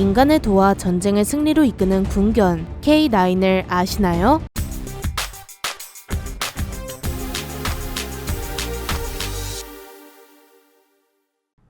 인간을 도와 전쟁을 승리로 이끄는 군견 K9을 아시나요?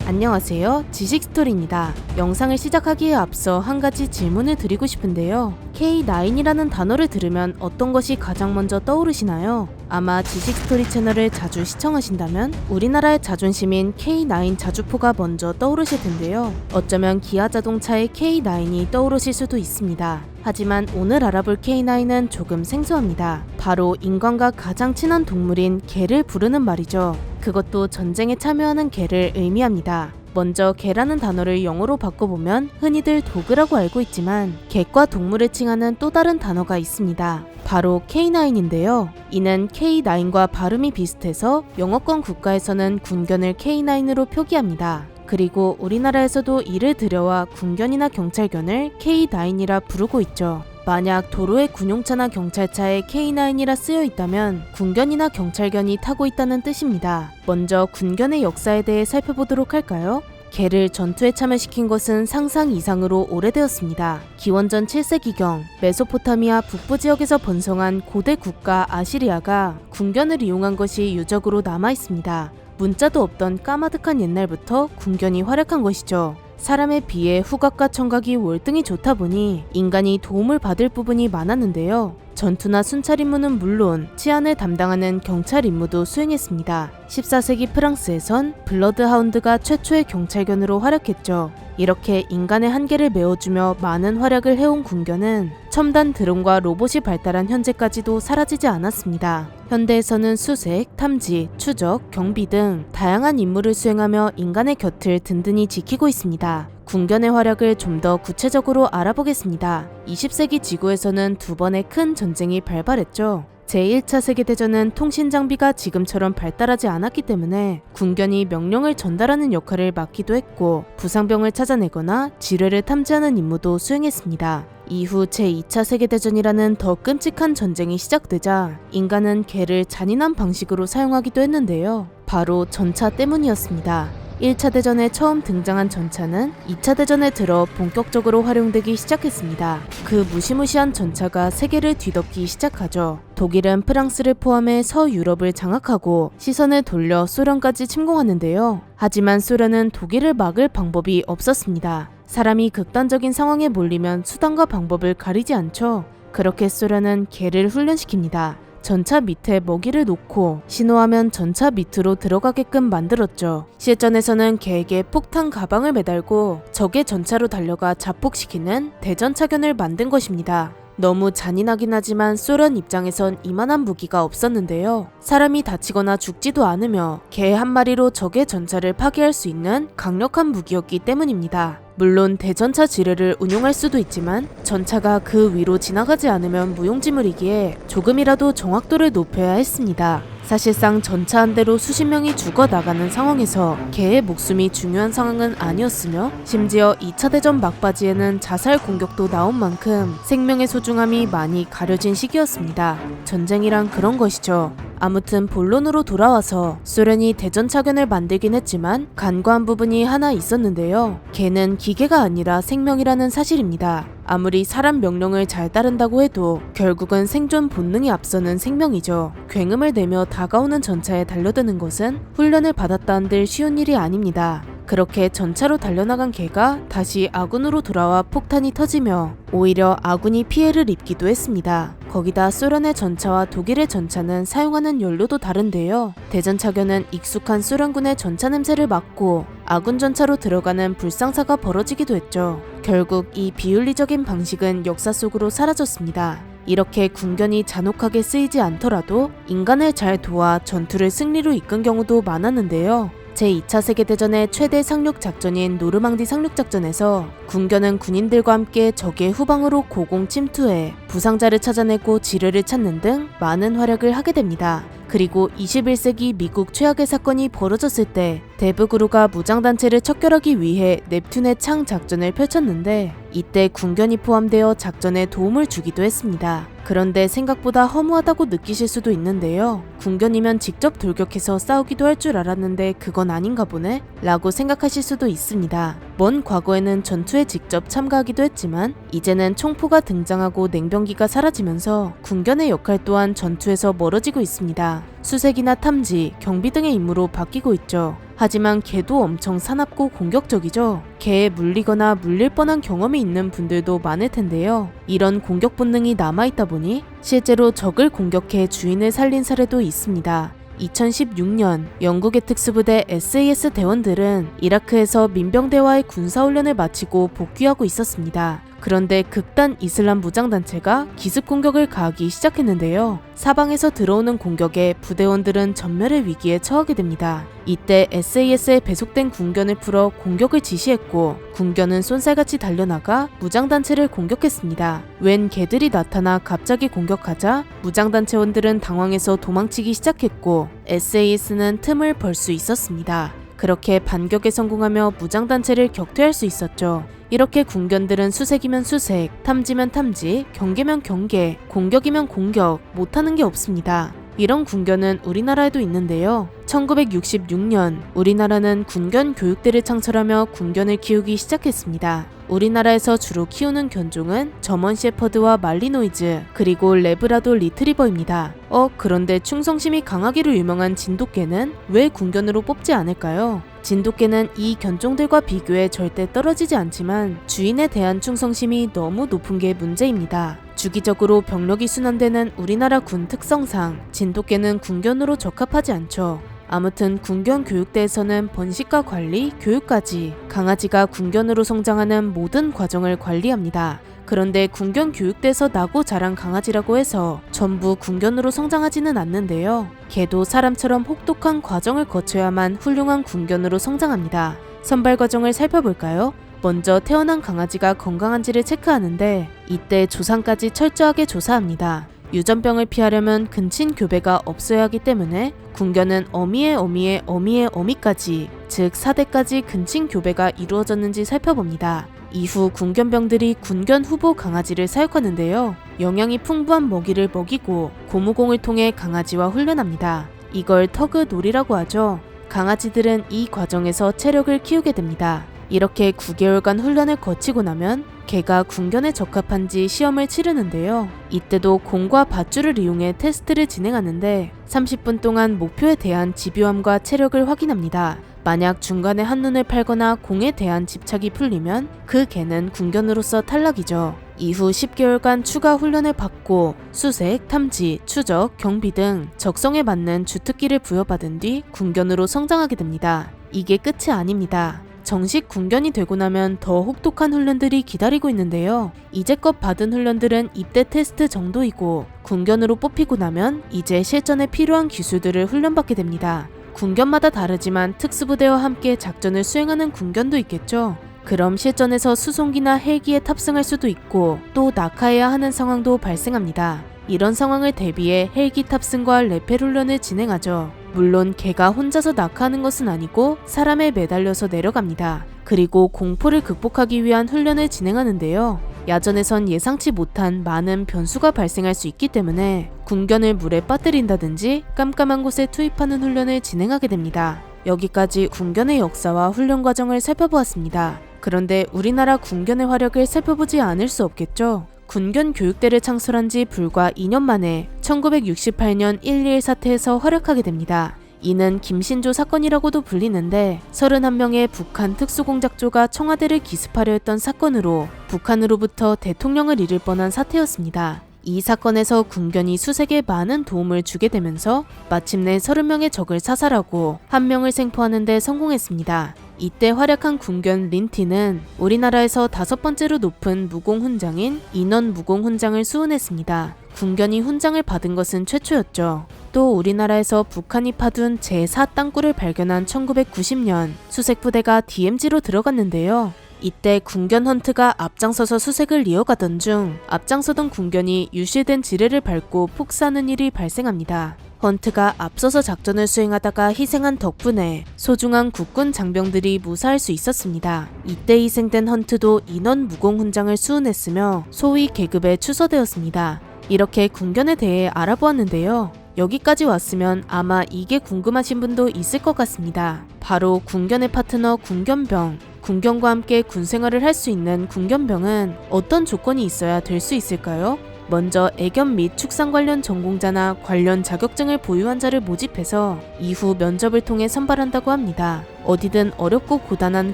안녕하세요. 지식스토리입니다. 영상을 시작하기에 앞서 한 가지 질문을 드리고 싶은데요. K9이라는 단어를 들으면 어떤 것이 가장 먼저 떠오르시나요? 아마 지식스토리 채널을 자주 시청하신다면 우리나라의 자존심인 K9 자주포가 먼저 떠오르실 텐데요. 어쩌면 기아 자동차의 K9이 떠오르실 수도 있습니다. 하지만 오늘 알아볼 K9은 조금 생소합니다. 바로 인간과 가장 친한 동물인 개를 부르는 말이죠. 그것도 전쟁에 참여하는 개를 의미합니다. 먼저 개라는 단어를 영어로 바꿔보면 흔히들 도그라고 알고 있지만 개과 동물을 칭하는 또 다른 단어가 있습니다. 바로 K9인데요. 이는 K9과 발음이 비슷해서 영어권 국가에서는 군견을 K9으로 표기합니다. 그리고 우리나라에서도 이를 들여와 군견이나 경찰견을 K9이라 부르고 있죠. 만약 도로에 군용차나 경찰차에 K9이라 쓰여 있다면 군견이나 경찰견이 타고 있다는 뜻입니다. 먼저 군견의 역사에 대해 살펴보도록 할까요? 개를 전투에 참여시킨 것은 상상 이상으로 오래되었습니다. 기원전 7세기경 메소포타미아 북부 지역에서 번성한 고대 국가 아시리아가 군견을 이용한 것이 유적으로 남아있습니다. 문자도 없던 까마득한 옛날부터 군견이 활약한 것이죠. 사람에 비해 후각과 청각이 월등히 좋다 보니 인간이 도움을 받을 부분이 많았는데요. 전투나 순찰 임무는 물론 치안을 담당하는 경찰 임무도 수행했습니다. 14세기 프랑스에선 블러드하운드가 최초의 경찰견으로 활약했죠. 이렇게 인간의 한계를 메워주며 많은 활약을 해온 군견은 첨단 드론과 로봇이 발달한 현재까지도 사라지지 않았습니다. 현대에서는 수색, 탐지, 추적, 경비 등 다양한 임무를 수행하며 인간의 곁을 든든히 지키고 있습니다. 군견의 활약을 좀 더 구체적으로 알아보겠습니다. 20세기 지구에서는 두 번의 큰 전쟁이 발발했죠. 제1차 세계대전은 통신 장비가 지금처럼 발달하지 않았기 때문에 군견이 명령을 전달하는 역할을 맡기도 했고 부상병을 찾아내거나 지뢰를 탐지하는 임무도 수행했습니다. 이후 제2차 세계대전이라는 더 끔찍한 전쟁이 시작되자 인간은 개를 잔인한 방식으로 사용하기도 했는데요. 바로 전차 때문이었습니다. 1차 대전에 처음 등장한 전차는 2차 대전에 들어 본격적으로 활용되기 시작했습니다. 그 무시무시한 전차가 세계를 뒤덮기 시작하죠. 독일은 프랑스를 포함해 서유럽을 장악하고 시선을 돌려 소련까지 침공하는데요. 하지만 소련은 독일을 막을 방법이 없었습니다. 사람이 극단적인 상황에 몰리면 수단과 방법을 가리지 않죠. 그렇게 소련은 개를 훈련시킵니다. 전차 밑에 먹이를 놓고 신호하면 전차 밑으로 들어가게끔 만들었죠. 실전에서는 개에게 폭탄 가방을 매달고 적의 전차로 달려가 자폭시키는 대전차견을 만든 것입니다. 너무 잔인하긴 하지만 소련 입장에선 이만한 무기가 없었는데요. 사람이 다치거나 죽지도 않으며 개 한 마리로 적의 전차를 파괴할 수 있는 강력한 무기였기 때문입니다. 물론 대전차 지뢰를 운용할 수도 있지만 전차가 그 위로 지나가지 않으면 무용지물이기에 조금이라도 정확도를 높여야 했습니다. 사실상 전차 한 대로 수십 명이 죽어나가는 상황에서 개의 목숨이 중요한 상황은 아니었으며 심지어 2차 대전 막바지에는 자살 공격도 나온 만큼 생명의 소중함이 많이 가려진 시기였습니다. 전쟁이란 그런 것이죠. 아무튼 본론으로 돌아와서 소련이 대전차견을 만들긴 했지만 간과한 부분이 하나 있었는데요. 개는 기계가 아니라 생명이라는 사실입니다. 아무리 사람 명령을 잘 따른다고 해도 결국은 생존 본능이 앞서는 생명이죠. 굉음을 내며 다가오는 전차에 달려드는 것은 훈련을 받았다 한들 쉬운 일이 아닙니다. 그렇게 전차로 달려나간 개가 다시 아군으로 돌아와 폭탄이 터지며 오히려 아군이 피해를 입기도 했습니다. 거기다 소련의 전차와 독일의 전차는 사용하는 연료도 다른데요. 대전차견은 익숙한 소련군의 전차 냄새를 맡고 아군 전차로 들어가는 불상사가 벌어지기도 했죠. 결국 이 비윤리적인 방식은 역사 속으로 사라졌습니다. 이렇게 군견이 잔혹하게 쓰이지 않더라도 인간을 잘 도와 전투를 승리로 이끈 경우도 많았는데요. 제2차 세계대전의 최대 상륙 작전인 노르망디 상륙작전에서 군견은 군인들과 함께 적의 후방으로 고공 침투해 부상자를 찾아내고 지뢰를 찾는 등 많은 활약을 하게 됩니다. 그리고 21세기 미국 최악의 사건이 벌어졌을 때 대북으로가 무장단체를 척결하기 위해 넵튠의 창 작전을 펼쳤는데 이때 군견이 포함되어 작전에 도움을 주기도 했습니다. 그런데 생각보다 허무하다고 느끼실 수도 있는데요. 군견이면 직접 돌격해서 싸우기도 할 줄 알았는데 그건 아닌가 보네? 라고 생각하실 수도 있습니다. 먼 과거에는 전투에 직접 참가하기도 했지만 이제는 총포가 등장하고 냉병기가 사라지면서 군견의 역할 또한 전투에서 멀어지고 있습니다. 수색이나 탐지, 경비 등의 임무로 바뀌고 있죠. 하지만 개도 엄청 사납고 공격적이죠. 개에 물리거나 물릴 뻔한 경험이 있는 분들도 많을 텐데요. 이런 공격 본능이 남아있다 보니 실제로 적을 공격해 주인을 살린 사례도 있습니다. 2016년 영국의 특수부대 SAS 대원들은 이라크에서 민병대와의 군사훈련을 마치고 복귀하고 있었습니다. 그런데 극단 이슬람 무장단체가 기습 공격을 가하기 시작했는데요. 사방에서 들어오는 공격에 부대원들은 전멸의 위기에 처하게 됩니다. 이때 SAS에 배속된 군견을 풀어 공격을 지시했고 군견은 쏜살같이 달려나가 무장단체를 공격했습니다. 웬 개들이 나타나 갑자기 공격하자 무장단체원들은 당황해서 도망치기 시작했고 SAS는 틈을 벌 수 있었습니다. 그렇게 반격에 성공하며 무장단체를 격퇴할 수 있었죠. 이렇게 군견들은 수색이면 수색, 탐지면 탐지, 경계면 경계, 공격이면 공격, 못하는 게 없습니다. 이런 군견은 우리나라에도 있는데요. 1966년 우리나라는 군견 교육대를 창설하며 군견을 키우기 시작했습니다. 우리나라에서 주로 키우는 견종은 저먼 셰퍼드와 말리노이즈, 그리고 레브라도 리트리버입니다. 그런데 충성심이 강하기로 유명한 진돗개는 왜 군견으로 뽑지 않을까요? 진돗개는 이 견종들과 비교해 절대 떨어지지 않지만 주인에 대한 충성심이 너무 높은 게 문제입니다. 주기적으로 병력이 순환되는 우리나라 군 특성상 진돗개는 군견으로 적합하지 않죠. 아무튼 군견 교육대에서는 번식과 관리, 교육까지 강아지가 군견으로 성장하는 모든 과정을 관리합니다. 그런데 군견 교육대에서 나고 자란 강아지라고 해서 전부 군견으로 성장하지는 않는데요. 개도 사람처럼 혹독한 과정을 거쳐야만 훌륭한 군견으로 성장합니다. 선발 과정을 살펴볼까요? 먼저 태어난 강아지가 건강한지를 체크하는데 이때 조상까지 철저하게 조사합니다. 유전병을 피하려면 근친 교배가 없어야 하기 때문에 군견은 어미의 어미의 어미의 어미까지, 즉 4대까지 근친 교배가 이루어졌는지 살펴봅니다. 이후 군견병들이 군견 후보 강아지를 사육하는데요. 영양이 풍부한 먹이를 먹이고 고무공을 통해 강아지와 훈련합니다. 이걸 터그 놀이라고 하죠. 강아지들은 이 과정에서 체력을 키우게 됩니다. 이렇게 9개월간 훈련을 거치고 나면 개가 군견에 적합한지 시험을 치르는데요. 이때도 공과 밧줄을 이용해 테스트를 진행하는데 30분 동안 목표에 대한 집요함과 체력을 확인합니다. 만약 중간에 한눈을 팔거나 공에 대한 집착이 풀리면 그 개는 군견으로서 탈락이죠. 이후 10개월간 추가 훈련을 받고 수색, 탐지, 추적, 경비 등 적성에 맞는 주특기를 부여받은 뒤 군견으로 성장하게 됩니다. 이게 끝이 아닙니다. 정식 군견이 되고 나면 더 혹독한 훈련들이 기다리고 있는데요. 이제껏 받은 훈련들은 입대 테스트 정도이고 군견으로 뽑히고 나면 이제 실전에 필요한 기술들을 훈련받게 됩니다. 군견마다 다르지만 특수부대와 함께 작전을 수행하는 군견도 있겠죠. 그럼 실전에서 수송기나 헬기에 탑승할 수도 있고 또 낙하해야 하는 상황도 발생합니다. 이런 상황을 대비해 헬기 탑승과 레펠 훈련을 진행하죠. 물론 개가 혼자서 낙하하는 것은 아니고 사람에 매달려서 내려갑니다. 그리고 공포를 극복하기 위한 훈련을 진행하는데요. 야전에선 예상치 못한 많은 변수가 발생할 수 있기 때문에 군견을 물에 빠뜨린다든지 깜깜한 곳에 투입하는 훈련을 진행하게 됩니다. 여기까지 군견의 역사와 훈련 과정을 살펴보았습니다. 그런데 우리나라 군견의 화력을 살펴보지 않을 수 없겠죠. 군견 교육대를 창설한 지 불과 2년 만에 1968년 1.2.1 사태에서 활약하게 됩니다. 이는 김신조 사건이라고도 불리는데 31명의 북한 특수공작조가 청와대를 기습하려 했던 사건으로 북한으로부터 대통령을 잃을 뻔한 사태였습니다. 이 사건에서 군견이 수색에 많은 도움을 주게 되면서 마침내 30명의 적을 사살하고 1명을 생포하는 데 성공했습니다. 이때 활약한 군견 린티는 우리나라에서 5번째로 높은 무공훈장인 인원 무공훈장을 수훈했습니다. 군견이 훈장을 받은 것은 최초였죠. 또 우리나라에서 북한이 파둔 제4땅굴을 발견한 1990년 수색부대가 DMZ로 들어갔는데요. 이때 군견 헌트가 앞장서서 수색을 이어가던 중 앞장서던 군견이 유실된 지뢰를 밟고 폭사하는 일이 발생합니다. 헌트가 앞서서 작전을 수행하다가 희생한 덕분에 소중한 국군 장병들이 무사할 수 있었습니다. 이때 희생된 헌트도 인원 무공훈장을 수훈했으며 소위 계급에 추서되었습니다. 이렇게 군견에 대해 알아보았는데요. 여기까지 왔으면 아마 이게 궁금하신 분도 있을 것 같습니다. 바로 군견의 파트너 군견병, 군경과 함께 군 생활을 할 수 있는 군견병은 어떤 조건이 있어야 될 수 있을까요? 먼저 애견 및 축산 관련 전공자나 관련 자격증을 보유한 자를 모집해서 이후 면접을 통해 선발한다고 합니다. 어디든 어렵고 고단한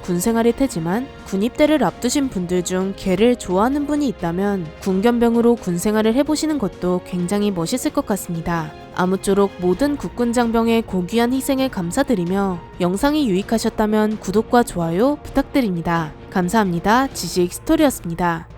군 생활일 테지만 군입대를 앞두신 분들 중 개를 좋아하는 분이 있다면 군견병으로 군 생활을 해보시는 것도 굉장히 멋있을 것 같습니다. 아무쪼록 모든 국군 장병의 고귀한 희생에 감사드리며 영상이 유익하셨다면 구독과 좋아요 부탁드립니다. 감사합니다. 지식 스토리였습니다.